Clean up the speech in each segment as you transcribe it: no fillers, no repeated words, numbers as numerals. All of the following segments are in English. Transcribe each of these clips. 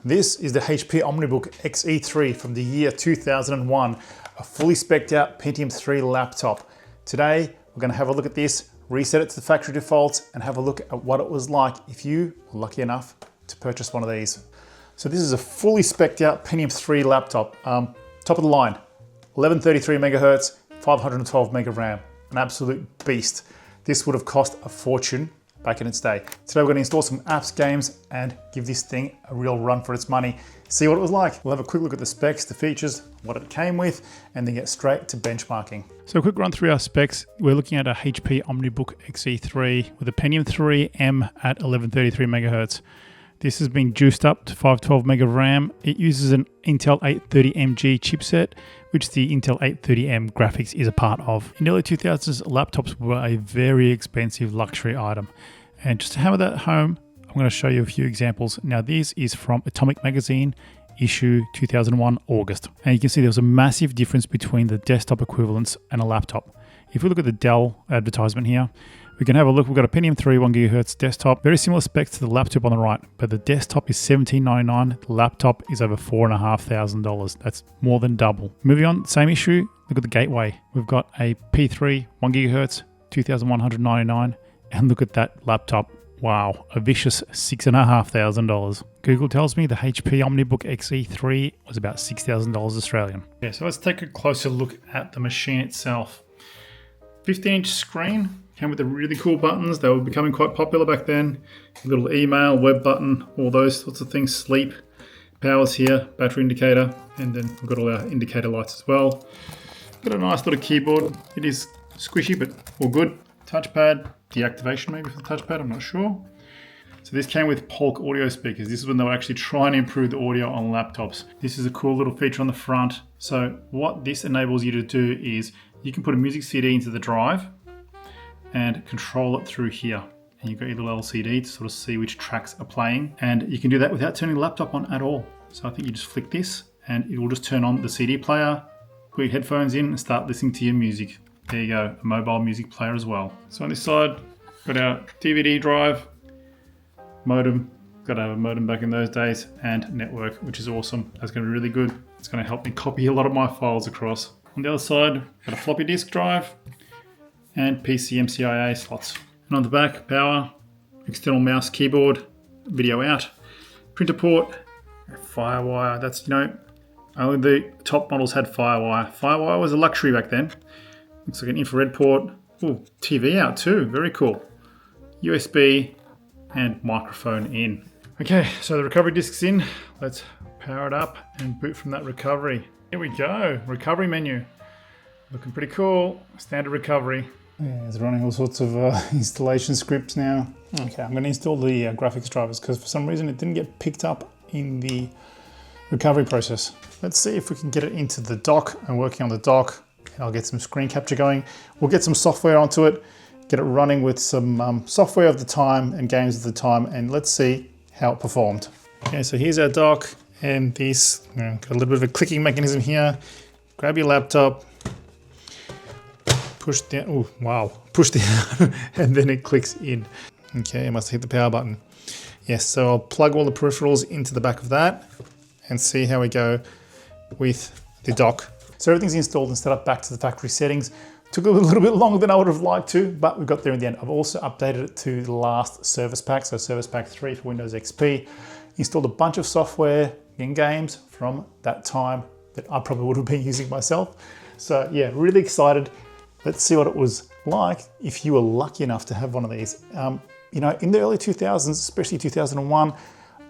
This is the HP OmniBook XE3 from the year 2001, a fully spec'd out Pentium III laptop. Today, we're going to have a look at this, reset it to the factory defaults, and have a look at what it was like if you were lucky enough to purchase one of these. So this is a fully spec'd out Pentium III laptop, top of the line, 1133 megahertz, 512 meg of RAM, an absolute beast. This would have cost a fortune back in its day. Today we're going to install some apps, games, and give this thing a real run for its money. See what it was like. We'll have a quick look at the specs, the features, what it came with, and then get straight to benchmarking. So a quick run through our specs. We're looking at a HP OmniBook XE3 with a Pentium III M at 1133 megahertz. This has been juiced up to 512 meg of RAM. It uses an Intel 830MG chipset, which the Intel 830M graphics is a part of. In the early 2000s, laptops were a very expensive luxury item. And just to hammer that home, I'm going to show you a few examples. Now, this is from Atomic Magazine, issue 2001, August. And you can see there was a massive difference between the desktop equivalents and a laptop. If we look at the Dell advertisement here, we can have a look. We've got a Pentium III 1GHz desktop, very similar specs to the laptop on the right, but the desktop is $1799, the laptop is over $4,500. That's more than double. Moving on, same issue, look at the gateway. We've got a P3 1GHz, $2,199, and look at that laptop. Wow, a vicious $6,500. Google tells me the HP OmniBook XE3 was about $6,000 Australian. Yeah, so let's take a closer look at the machine itself. 15-inch screen. Came with the really cool buttons. They were becoming quite popular back then. A little email, web button, all those sorts of things. Sleep, power's here, battery indicator, and then we've got all our indicator lights as well. Got a nice little keyboard. It is squishy, but all good. Touchpad, deactivation maybe for the touchpad, I'm not sure. So this came with Polk audio speakers. This is when they were actually trying to improve the audio on laptops. This is a cool little feature on the front. So what this enables you to do is you can put a music CD into the drive and control it through here. And you've got your little LCD to sort of see which tracks are playing. And you can do that without turning the laptop on at all. So I think you just flick this and it will just turn on the CD player, put your headphones in and start listening to your music. There you go, a mobile music player as well. So on this side, got our DVD drive, modem, got to have a modem back in those days, and network, which is awesome. That's going to be really good. It's going to help me copy a lot of my files across. On the other side, got a floppy disk drive, and PCMCIA slots. And on the back, power, external mouse, keyboard, video out, printer port, Firewire. That's, only the top models had Firewire. Firewire was a luxury back then. Looks like an infrared port. Ooh, TV out too, very cool. USB and microphone in. Okay, so the recovery disk's in. Let's power it up and boot from that recovery. Here we go, recovery menu. Looking pretty cool, standard recovery. Yeah, it's running all sorts of installation scripts now. Okay, I'm going to install the graphics drivers because for some reason it didn't get picked up in the recovery process. Let's see if we can get it into the dock and working on the dock. And I'll get some screen capture going. We'll get some software onto it, get it running with some software of the time and games of the time, and let's see how it performed. Okay, so here's our dock, and this, got a little bit of a clicking mechanism here. Grab your laptop, push down, oh wow, push down, and then it clicks in. Okay, I must hit the power button. Yes, so I'll plug all the peripherals into the back of that and see how we go with the dock. So everything's installed and set up back to the factory settings. Took a little bit longer than I would have liked to, but we got there in the end. I've also updated it to the last service pack, so service pack 3 for Windows XP. Installed a bunch of software in games from that time that I probably would have been using myself. So yeah, really excited. Let's see what it was like if you were lucky enough to have one of these. In the early 2000s, especially 2001,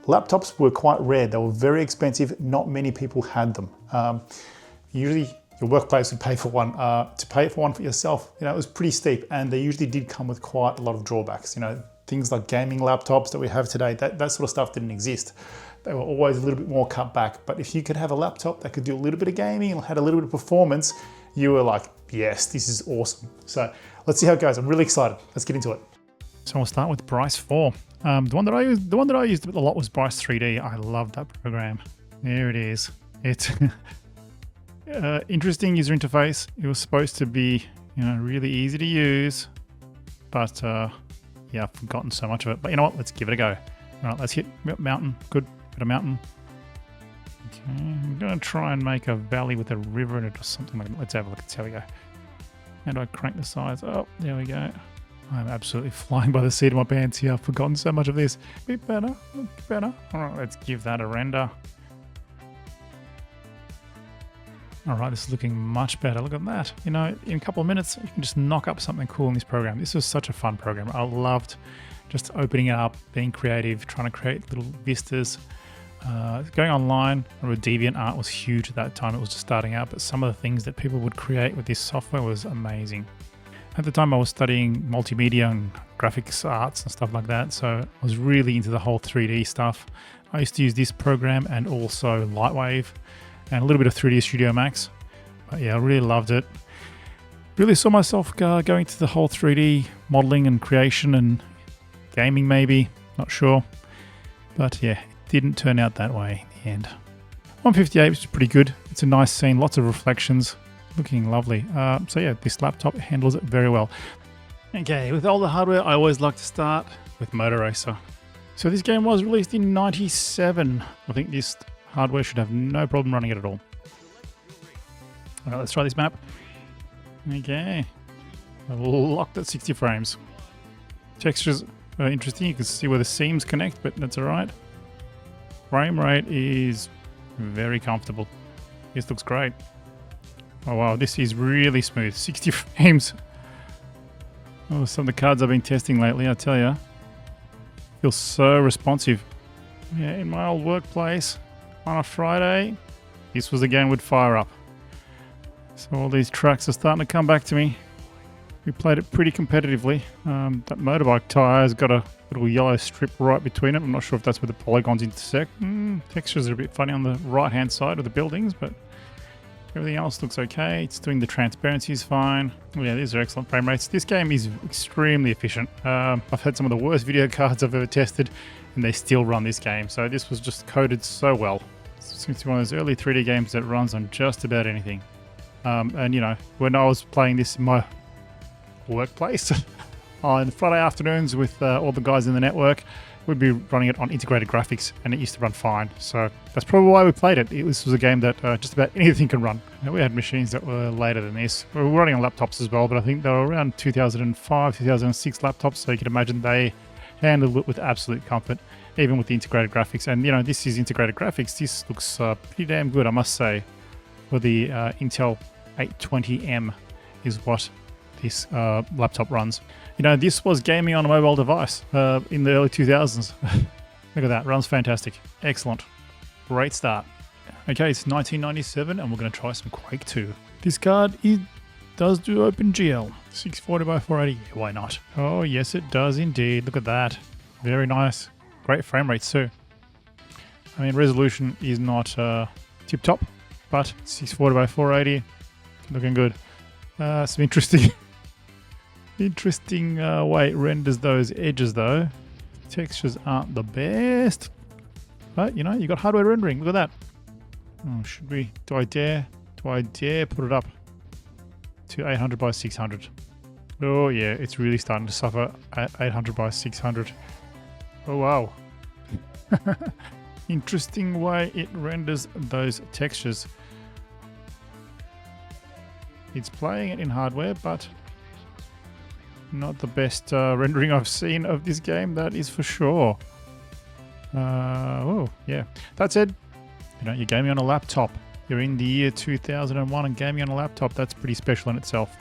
laptops were quite rare. They were very expensive. Not many people had them. Usually your workplace would pay for one. To pay for one for yourself, it was pretty steep, and they usually did come with quite a lot of drawbacks. Things like gaming laptops that we have today, that sort of stuff didn't exist. They were always a little bit more cut back. But if you could have a laptop that could do a little bit of gaming and had a little bit of performance, you were like, yes, this is awesome. So let's see how it goes. I'm really excited. Let's get into it. So we'll start with Bryce 4. The one that I used a lot was Bryce 3D. I love that program. There it is. It's interesting user interface. It was supposed to be, really easy to use, but yeah, I've forgotten so much of it. But you know what? Let's give it a go. All right, let's hit mountain. Good, bit of mountain. Okay, I'm going to try and make a valley with a river in it or something like that. Let's have a look. There we go. How do I crank the size? Oh, there we go. I'm absolutely flying by the seat of my pants here. I've forgotten so much of this. A bit better, a bit better. All right, let's give that a render. All right, this is looking much better. Look at that. You know, in a couple of minutes, you can just knock up something cool in this program. This was such a fun program. I loved just opening it up, being creative, trying to create little vistas. Going online with DeviantArt was huge at that time. It was just starting out, but some of the things that people would create with this software was amazing. At the time, I was studying multimedia and graphics arts and stuff like that, so I was really into the whole 3D stuff. I used to use this program and also Lightwave and a little bit of 3D Studio Max. But yeah, I really loved it. Really saw myself going to the whole 3D modeling and creation and gaming maybe, not sure. But yeah, it didn't turn out that way in the end. 158 is pretty good. It's a nice scene, lots of reflections, looking lovely. So yeah, this laptop handles it very well. Okay, with all the hardware, I always like to start with Moto Racer. So this game was released in '97. I think this hardware should have no problem running it at all. All right, let's try this map. Okay, locked at 60 frames. Textures are interesting. You can see where the seams connect, but that's all right. Frame rate is very comfortable. This looks great. Oh wow, this is really smooth. 60 frames. Oh, some of the cards I've been testing lately, I tell you, feels so responsive. Yeah, in my old workplace on a Friday, this was the game would fire up. So all these tracks are starting to come back to me. We played it pretty competitively. That motorbike tyre has got a little yellow strip right between it. I'm not sure if that's where the polygons intersect. Textures are a bit funny on the right-hand side of the buildings, but everything else looks okay. It's doing the transparencies fine. Oh yeah, these are excellent frame rates. This game is extremely efficient. I've had some of the worst video cards I've ever tested, and they still run this game. So this was just coded so well. It seems to be one of those early 3D games that runs on just about anything. And you know, when I was playing this in my workplace on Friday afternoons with all the guys in the network, we'd be running it on integrated graphics, and it used to run fine. So that's probably why we played it. This was a game that just about anything can run. Now, we had machines that were later than this. We were running on laptops as well, but I think they were around 2005, 2006 laptops, so you can imagine they handled it with absolute comfort, even with the integrated graphics. And you know, this is integrated graphics. This looks pretty damn good, I must say. For the Intel 820M is what this laptop runs. You know, this was gaming on a mobile device in the early 2000s. Look at that, runs fantastic. Excellent. Great start. Okay, it's 1997 and we're going to try some Quake 2. This card does do OpenGL. 640 by 480, yeah, why not? Oh yes it does indeed, look at that. Very nice. Great frame rates too. I mean, resolution is not tip top, but 640 by 480, looking good. Some interesting way it renders those edges though. Textures aren't the best, but you know, you got hardware rendering. Look at that. Oh, should we? Do I dare put it up to 800 by 600? Oh yeah, it's really starting to suffer at 800 by 600. Oh wow. Interesting way it renders those textures. It's playing it in hardware, but not the best rendering I've seen of this game, that is for sure. Oh, yeah. That said, you know, you're gaming on a laptop. You're in the year 2001 and gaming on a laptop, that's pretty special in itself.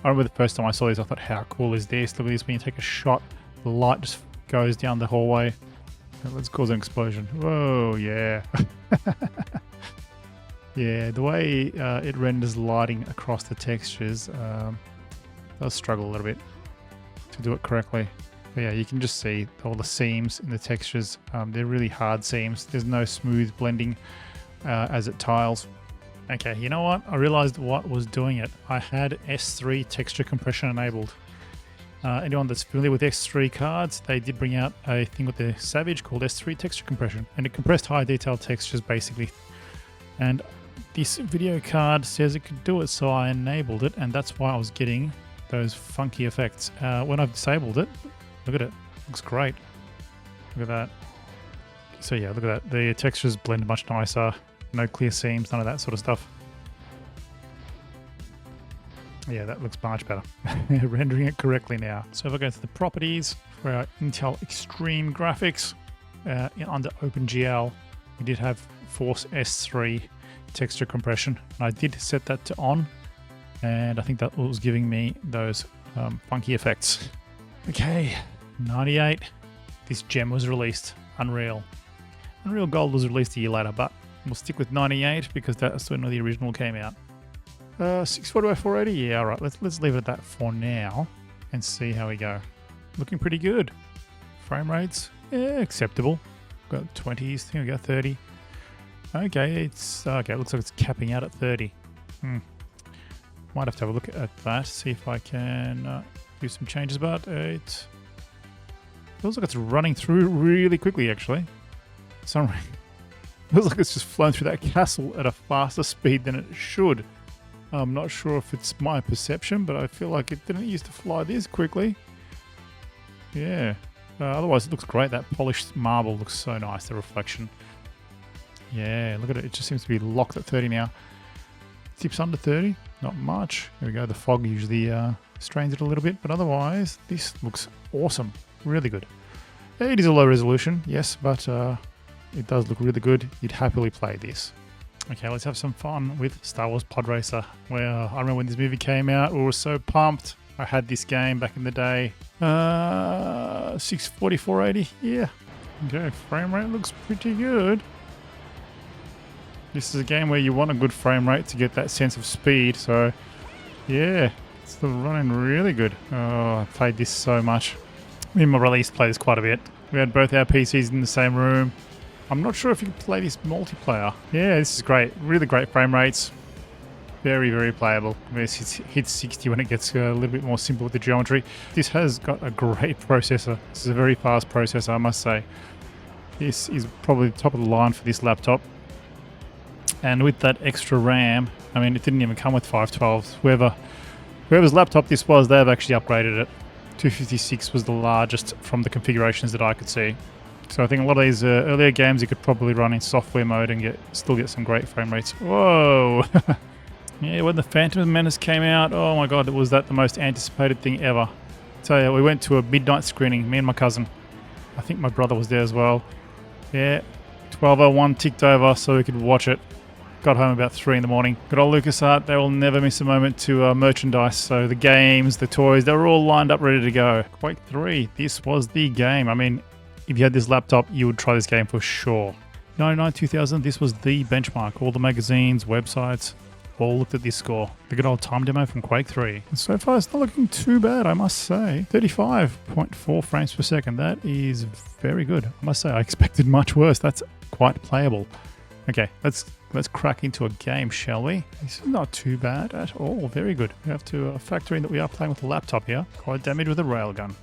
I remember the first time I saw this, I thought, how cool is this? Look at this, when you take a shot, the light just goes down the hallway. Let's cause an explosion. Whoa, yeah. Yeah, the way it renders lighting across the textures does struggle a little bit to do it correctly. But yeah, you can just see all the seams in the textures. They're really hard seams. There's no smooth blending as it tiles. Okay, you know what? I realized what was doing it. I had S3 texture compression enabled. Anyone that's familiar with S3 cards, they did bring out a thing with the Savage called S3 texture compression, and it compressed high detail textures basically. And this video card says it could do it, so I enabled it, and that's why I was getting those funky effects. When I've disabled it, look at it, looks great. Look at that. So yeah, look at that. The textures blend much nicer. No clear seams, none of that sort of stuff. Yeah, that looks much better. Rendering it correctly now. So if I go to the properties for our Intel Extreme graphics, under OpenGL, we did have Force S3 texture compression. I did set that to on, and I think that was giving me those funky effects. Okay, 98. This gem was released. Unreal. Unreal Gold was released a year later, but we'll stick with 98 because that's when the original came out. 640 by 480, yeah, all right. Let's leave it at that for now and see how we go. Looking pretty good. Frame rates, yeah, acceptable. Got 20s. Here we go, 30. Okay, it's okay. It looks like it's capping out at 30. Might have to have a look at that. See if I can do some changes, but it feels like it's running through really quickly. Actually, feels like it's just flown through that castle at a faster speed than it should. I'm not sure if it's my perception, but I feel like it didn't used to fly this quickly. Yeah. Otherwise, it looks great. That polished marble looks so nice, the reflection. Yeah, look at it. It just seems to be locked at 30 now. Tips under 30, not much. There we go. The fog usually strains it a little bit, but otherwise, this looks awesome. Really good. It is a low resolution, yes, but it does look really good. You'd happily play this. Okay, let's have some fun with Star Wars Pod Racer. Well, I remember when this movie came out, we were so pumped. I had this game back in the day. 640, 480, yeah. Okay, frame rate looks pretty good. This is a game where you want a good frame rate to get that sense of speed, so yeah, it's still running really good. Oh, I played this so much. Me and my release played this quite a bit. We had both our PCs in the same room. I'm not sure if you can play this multiplayer. Yeah, this is great. Really great frame rates. Very, very playable. It hits 60 when it gets a little bit more simple with the geometry. This has got a great processor. This is a very fast processor, I must say. This is probably the top of the line for this laptop. And with that extra RAM, I mean, it didn't even come with 512s. Whoever's laptop this was, they've actually upgraded it. 256 was the largest from the configurations that I could see. So I think a lot of these earlier games you could probably run in software mode and still get some great frame rates. Whoa! Yeah, when the Phantom Menace came out, oh my god, was that the most anticipated thing ever. So yeah, we went to a midnight screening, me and my cousin. I think my brother was there as well. Yeah, 12:01 ticked over so we could watch it. Got home about 3 in the morning. Good old LucasArts, they will never miss a moment to merchandise. So the games, the toys, they were all lined up ready to go. Quake 3, this was the game. I mean, if you had this laptop, you would try this game for sure. 99, 2000, this was the benchmark. All the magazines, websites, all looked at this score. The good old time demo from Quake 3. And so far, it's not looking too bad, I must say. 35.4 frames per second. That is very good. I must say, I expected much worse. That's quite playable. Okay, let's crack into a game, shall we? This is not too bad at all. Very good. We have to factor in that we are playing with a laptop here. Quite damage with a railgun.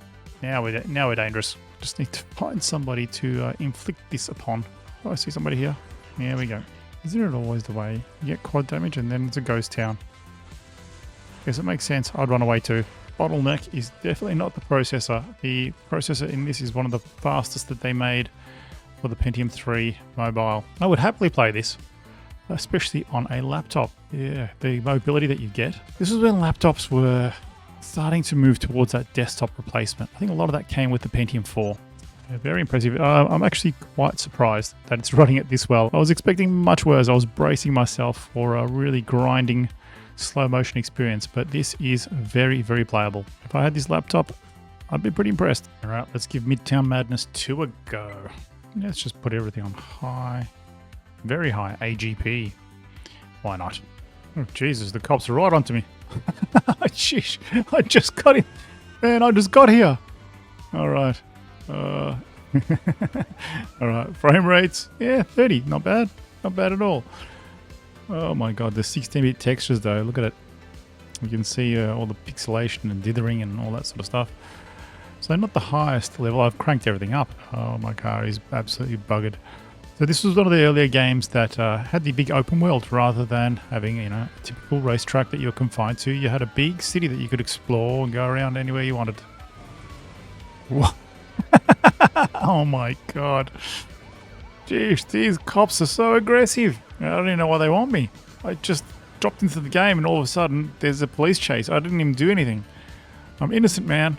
Now we're dangerous. Just need to find somebody to inflict this upon. Oh, I see somebody here. There we go. Isn't it always the way? You get quad damage and then it's a ghost town. Guess it makes sense. I'd run away too. Bottleneck is definitely not the processor. The processor in this is one of the fastest that they made for the Pentium III mobile. I would happily play this, especially on a laptop. Yeah, the mobility that you get. This is when laptops were starting to move towards that desktop replacement. I think a lot of that came with the Pentium IV. Yeah, very impressive. I'm actually quite surprised that it's running it this well. I was expecting much worse. I was bracing myself for a really grinding slow motion experience, but this is very, very playable. If I had this laptop, I'd be pretty impressed. All right, let's give Midtown Madness 2 a go. Let's just put everything on high. Very high AGP. Why not? Oh, Jesus, the cops are right onto me. Sheesh, I just got in. Man, I just got here. All right. All right, frame rates. Yeah, 30. Not bad. Not bad at all. Oh my god, the 16-bit textures though. Look at it. You can see all the pixelation and dithering and all that sort of stuff. So not the highest level. I've cranked everything up. Oh, my car is absolutely buggered. So this was one of the earlier games that had the big open world rather than having, a typical racetrack that you're confined to. You had a big city that you could explore and go around anywhere you wanted. What? Oh my god. Jeez, these cops are so aggressive. I don't even know why they want me. I just dropped into the game and all of a sudden there's a police chase. I didn't even do anything. I'm innocent, man.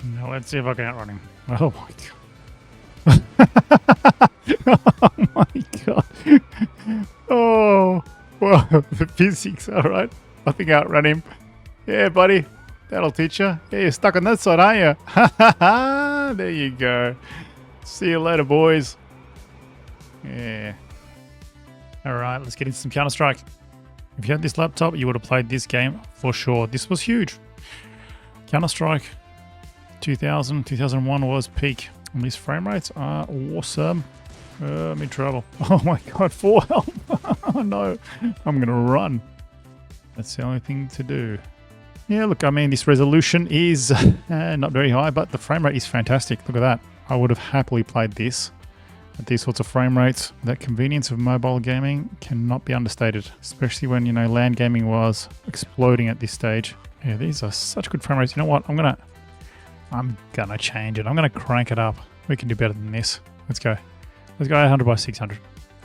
Now let's see if I can outrun him. Oh my god. Oh my god. Oh, well, the physics, all right. I think I outrun him. Yeah, buddy. That'll teach you. Yeah, you're stuck on that side, aren't you? Ha ha ha. There you go. See you later, boys. Yeah. All right, let's get into some Counter-Strike. If you had this laptop, you would have played this game for sure. This was huge. Counter-Strike 2000, 2001 was peak. And these frame rates are awesome. I'm in trouble. Oh my god, 4 health. Oh no, I'm gonna run. That's the only thing to do. Yeah, look, I mean, this resolution is not very high, but the frame rate is fantastic. Look at that. I would have happily played this at these sorts of frame rates. That convenience of mobile gaming cannot be understated, especially when, you know, LAN gaming was exploding at this stage. Yeah, these are such good frame rates. You know what? I'm gonna change it. I'm gonna crank it up. We can do better than this. Let's go. Let's go 800 by 600.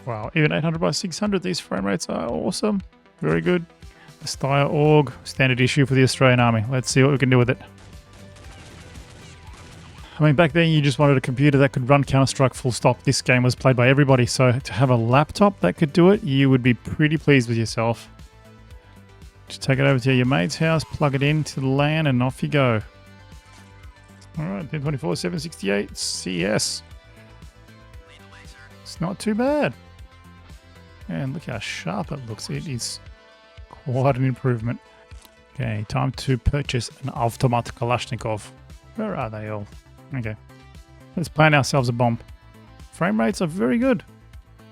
Wow, even 800 by 600, these frame rates are awesome. Very good. The Steyr AUG, standard issue for the Australian Army. Let's see what we can do with it. I mean, back then you just wanted a computer that could run Counter-Strike full stop. This game was played by everybody, so to have a laptop that could do it, you would be pretty pleased with yourself. Just take it over to your mate's house, plug it into the LAN, and off you go. Alright, 1024, 768, CS. It's not too bad. And look how sharp it looks. It is quite an improvement. Okay, time to purchase an Automat Kalashnikov. Where are they all? Okay, let's plan ourselves a bomb. Frame rates are very good.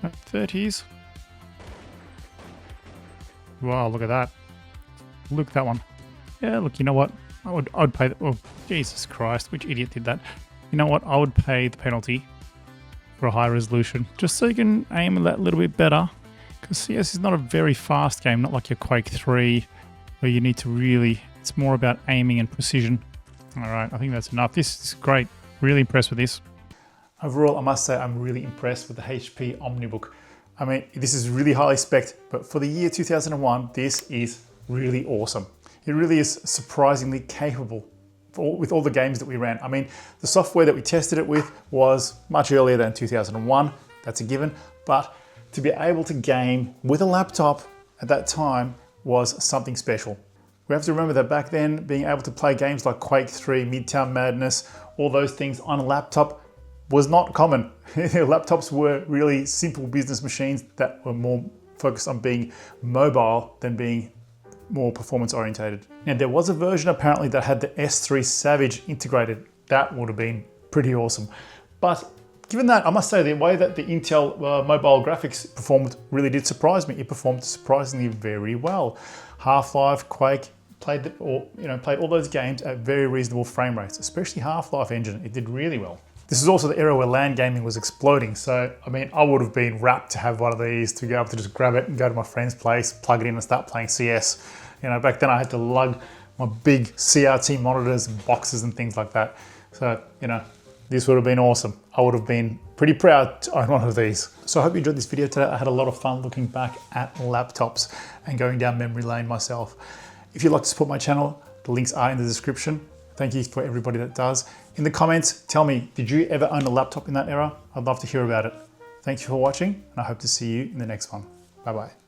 At 30s. Wow, look at that. Look at that one. Yeah, look, you know what? I'd pay. Oh, Jesus Christ! Which idiot did that? You know what? I would pay the penalty for a high resolution, just so you can aim that little bit better. Because CS is not a very fast game, not like your Quake 3, where you need to really. It's more about aiming and precision. All right, I think that's enough. This is great. Really impressed with this. Overall, I must say I'm really impressed with the HP OmniBook. I mean, this is really highly spec'd, but for the year 2001, this is really awesome. It really is surprisingly capable with all the games that we ran. I mean, the software that we tested it with was much earlier than 2001. That's a given. But to be able to game with a laptop at that time was something special. We have to remember that back then, being able to play games like Quake 3, Midtown Madness, all those things on a laptop was not common. Laptops were really simple business machines that were more focused on being mobile than being more performance orientated. Now, there was a version apparently that had the S3 Savage integrated. That would have been pretty awesome. But given that, I must say the way that the Intel mobile graphics performed really did surprise me. It performed surprisingly very well. Half-Life, Quake, played all those games at very reasonable frame rates, especially Half-Life engine. It did really well. This is also the era where LAN gaming was exploding. So, I mean, I would have been rapt to have one of these, to be able to just grab it and go to my friend's place, plug it in and start playing CS. You know, back then I had to lug my big CRT monitors and boxes and things like that. So, you know, this would have been awesome. I would have been pretty proud to own one of these. So I hope you enjoyed this video today. I had a lot of fun looking back at laptops and going down memory lane myself. If you'd like to support my channel, the links are in the description. Thank you for everybody that does. In the comments, tell me, did you ever own a laptop in that era? I'd love to hear about it. Thank you for watching, and I hope to see you in the next one. Bye-bye.